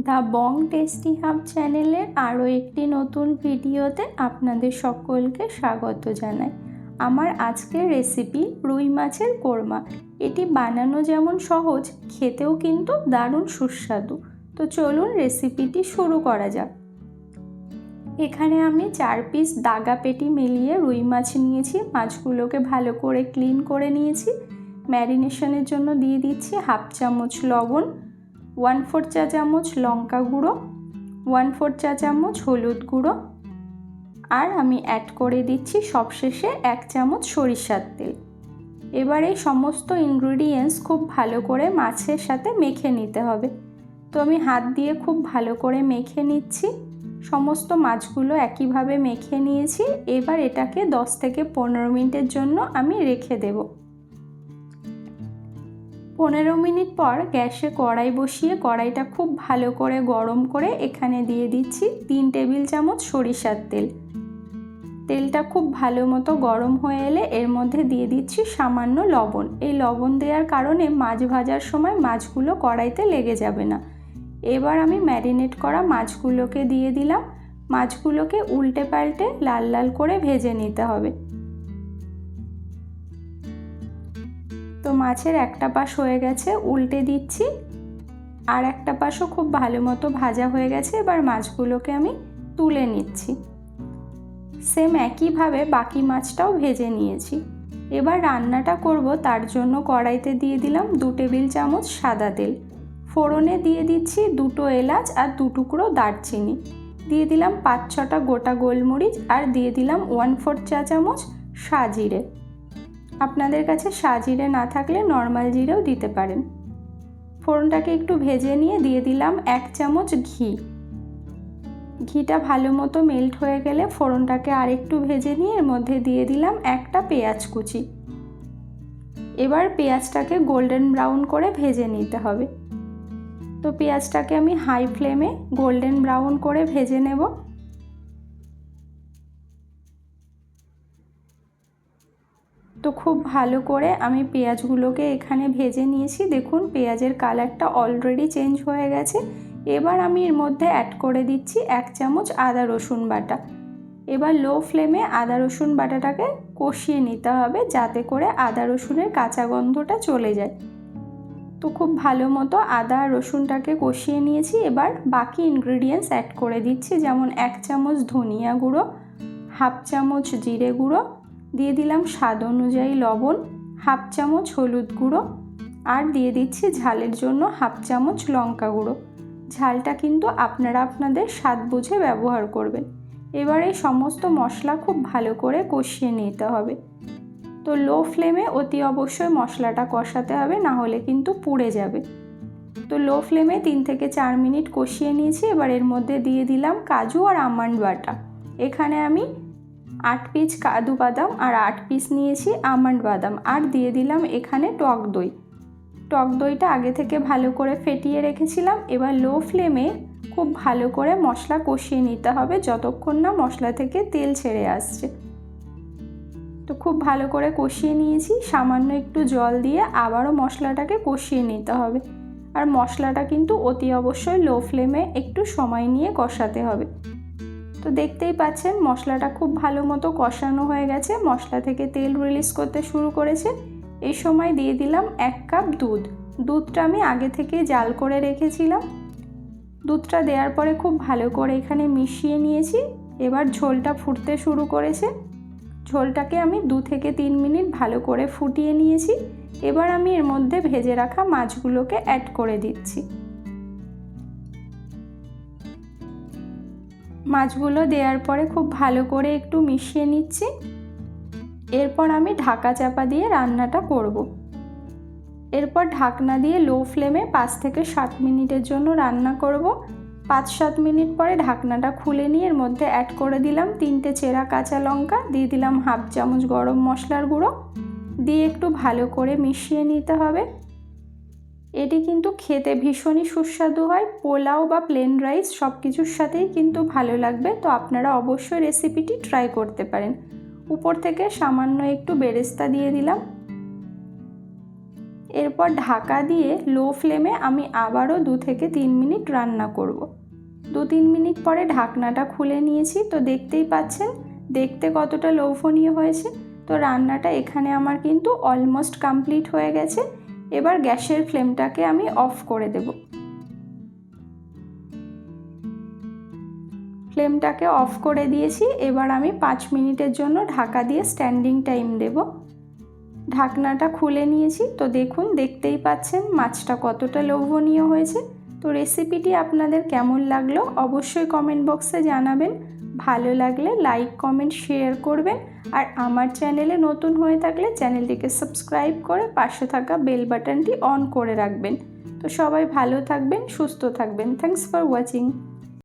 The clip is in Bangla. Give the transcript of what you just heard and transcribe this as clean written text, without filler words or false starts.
দ্য বং টেস্টি হাব চ্যানেলের আরও একটি নতুন ভিডিওতে আপনাদের সকলকে স্বাগত জানাই। আমার আজকের রেসিপি রুই মাছের কোরমা। এটি বানানো যেমন সহজ, খেতেও কিন্তু দারুণ সুস্বাদু। তো চলুন রেসিপিটি শুরু করা যাক। এখানে আমি 4 পিস দাগা পেটি মিলিয়ে রুই মাছ নিয়েছি। মাছগুলোকে ভালো করে ক্লিন করে নিয়েছি। ম্যারিনেশনের জন্য দিয়ে দিচ্ছি 1/2 চামচ লবণ, 1/4 চা চামচ লঙ্কা গুঁড়ো, 1/4 চা চামচ হলুদ গুঁড়ো, আর আমি অ্যাড করে দিচ্ছি সবশেষে 1 চামচ সরিষার তেল। এবার এই সমস্ত ইনগ্রিডিয়েন্টস খুব ভালো করে মাছের সাথে মেখে নিতে হবে। তো আমি হাত দিয়ে খুব ভালো করে মেখে নিচ্ছি। সমস্ত মাছগুলো একইভাবে মেখে নিয়েছি। এবার এটাকে 10 থেকে 15 মিনিটের জন্য আমি রেখে দেব। 15 মিনিট পর গ্যাসে কড়াই বসিয়ে কড়াইটা খুব ভালো করে গরম করে এখানে দিয়ে দিচ্ছি 3 টেবিল চামচ সরিষার তেল। তেলটা খুব ভালো মতো গরম হয়ে এলে এর মধ্যে দিয়ে দিচ্ছি সামান্য লবণ। এই লবণ দেওয়ার কারণে মাছ ভাজার সময় মাছগুলো কড়াইতে লেগে যাবে না। এবার আমি ম্যারিনেট করা মাছগুলোকে দিয়ে দিলাম। মাছগুলোকে উল্টে পাল্টে লাল লাল করে ভেজে নিতে হবে। তো মাছের একটা পাশ হয়ে গেছে, উল্টে দিচ্ছি। আর একটা পাশও খুব ভালো মতো ভাজা হয়ে গেছে। এবার মাছগুলোকে আমি তুলে নিচ্ছি। সেম একইভাবে বাকি মাছটাও ভেজে নিয়েছি। এবার রান্নাটা করব, তার জন্য কড়াইতে দিয়ে দিলাম 2 টেবিল চামচ সাদা তেল। ফোড়নে দিয়ে দিচ্ছি 2টো এলাচ আর 2 টুকরো দারচিনি। দিয়ে দিলাম 5-6টা গোটা গোলমরিচ আর দিয়ে দিলাম 1/4 চা চামচ সাজিরে। আপনাদের কাছে সাজিরে না থাকলে নর্মাল জিরেও দিতে পারেন। ফোড়নটাকে একটু ভেজে নিয়ে দিয়ে দিলাম 1 চামচ ঘি। ঘিটা ভালো মতো মেল্ট হয়ে গেলে ফোড়নটাকে আরেকটু ভেজে নিয়ে এর মধ্যে দিয়ে দিলাম একটা পেঁয়াজ কুচি। এবার পেঁয়াজটাকে গোল্ডেন ব্রাউন করে ভেজে নিতে হবে। তো পেঁয়াজটাকে আমি হাই ফ্লেমে গোল্ডেন ব্রাউন করে ভেজে নেব। তো খুব ভালো করে আমি পেঁয়াজগুলোকে এখানে ভেজে নিয়েছি। দেখুন পেঁয়াজের কালারটা অলরেডি চেঞ্জ হয়ে গেছে। এবার আমি এর মধ্যে অ্যাড করে দিচ্ছি 1 চামচ আদা রসুন বাটা। এবার লো ফ্লেমে আদা রসুন বাটাটাকে কষিয়ে নিতে হবে, যাতে করে আদা রসুনের কাঁচা গন্ধটা চলে যায়। তো খুব ভালো মতো আদা রসুনটাকে কষিয়ে নিয়েছি। এবার বাকি ইনগ্রিডিয়েন্টস অ্যাড করে দিচ্ছি, যেমন 1 চামচ ধনিয়া গুঁড়ো, 1/2 চামচ জিরে গুঁড়ো, দিয়ে দিলাম স্বাদ অনুযায়ী লবণ, 1/2 চামচ হলুদ গুঁড়ো, আর দিয়ে দিচ্ছি ঝালের জন্য 1/2 চামচ লঙ্কা গুঁড়ো। ঝালটা কিন্তু আপনারা আপনাদের স্বাদ বুঝে ব্যবহার করবেন। এবার এই সমস্ত মশলা খুব ভালো করে কষিয়ে নিতে হবে। তো লো ফ্লেমে অতি অবশ্যই মশলাটা কষাতে হবে, না হলে কিন্তু পুড়ে যাবে। তো লো ফ্লেমে 3 থেকে 4 মিনিট কষিয়ে নিয়েছি। এবার এর মধ্যে দিয়ে দিলাম কাজু আর আমন্ড বাটা। এখানে আমি 8 পিস কাজু বাদাম আর 8 পিস নিয়েছি আমন্ড বাদাম, আর দিয়ে দিলাম এখানে টক দই। টক দইটা আগে থেকে ভালো করে ফেটিয়ে রেখেছিলাম। এবার লো ফ্লেমে খুব ভালো করে মশলা কষিয়ে নিতে হবে যতক্ষণ না মশলা থেকে তেল ছেড়ে আসছে। তো খুব ভালো করে কষিয়ে নিয়েছি। সামান্য একটু জল দিয়ে আবারও মশলাটাকে কষিয়ে নিতে হবে। আর মশলাটা কিন্তু অতি অবশ্যই লো ফ্লেমে একটু সময় নিয়ে কষাতে হবে। তো দেখতেই পাচ্ছেন মশলাটা খুব ভালো মতো কষানো হয়ে গেছে। মশলা থেকে তেল রিলিজ করতে শুরু করেছে। এই সময় দিয়ে দিলাম 1 কাপ দুধ। দুধটা আমি আগে থেকে জাল করে রেখেছিলাম। দুধটা দেওয়ার পরে খুব ভালো করে এখানে মিশিয়ে নিয়েছি। এবার ঝোলটা ফুটতে শুরু করেছে। ঝোলটাকে আমি 2 থেকে 3 মিনিট ভালো করে ফুটিয়ে নিয়েছি। এবার আমি এর মধ্যে ভেজে রাখা মাছগুলোকে অ্যাড করে দিচ্ছি। মাছগুলো দেওয়ার পরে খুব ভালো করে একটু মিশিয়ে নিচ্ছি। এরপর আমি ঢাকা চাপা দিয়ে রান্নাটা করব। এরপর ঢাকনা দিয়ে লো ফ্লেমে 5 থেকে 7 মিনিটের জন্য রান্না করব। 5-7 মিনিট পরে ঢাকনাটা খুলে নিয়ে এর মধ্যে অ্যাড করে দিলাম 3টে চেরা কাঁচা লঙ্কা, দিয়ে দিলাম 1/2 চামচ গরম মশলার গুঁড়ো, দিয়ে একটু ভালো করে মিশিয়ে নিতে হবে। এটি কিন্তু খেতে ভীষণই সুস্বাদু হয়। পোলাও বা প্লেন রাইস সব কিছুর সাথেই কিন্তু ভালো লাগবে। তো আপনারা অবশ্যই রেসিপিটি ট্রাই করতে পারেন। উপর থেকে সামান্য একটু বেরেস্তা দিয়ে দিলাম। এরপর ঢাকা দিয়ে লো ফ্লেমে আমি আবারও 2 থেকে 3 মিনিট রান্না করব। 2-3 মিনিট পরে ঢাকনাটা খুলে নিয়েছি, তো দেখতেই পাচ্ছেন দেখতে কতটা লোভনীয় হয়েছে। তো রান্নাটা এখানে আমার কিন্তু অলমোস্ট কমপ্লিট হয়ে গেছে। এবার গ্যাসের ফ্লেমটাকে আমি অফ করে দেব। ফ্লেমটাকে অফ করে দিয়েছি। এবার আমি 5 মিনিটের জন্য ঢাকা দিয়ে স্ট্যান্ডিং টাইম দেব। ঢাকনাটা খুলে নিয়েছি, তো দেখুন দেখতেই পাচ্ছেন মাছটা কতটা লোভনীয় হয়েছে। তো রেসিপিটি আপনাদের কেমন লাগলো অবশ্যই কমেন্ট বক্সে জানাবেন। ভালো লাগলে লাইক কমেন্ট শেয়ার করবেন, আর আমার চ্যানেলে নতুন হয়ে থাকলে চ্যানেলটিকে সাবস্ক্রাইব করে পাশে থাকা বেল বাটনটি অন করে রাখবেন। তো সবাই ভালো থাকবেন, সুস্থ থাকবেন। Thanks for watching.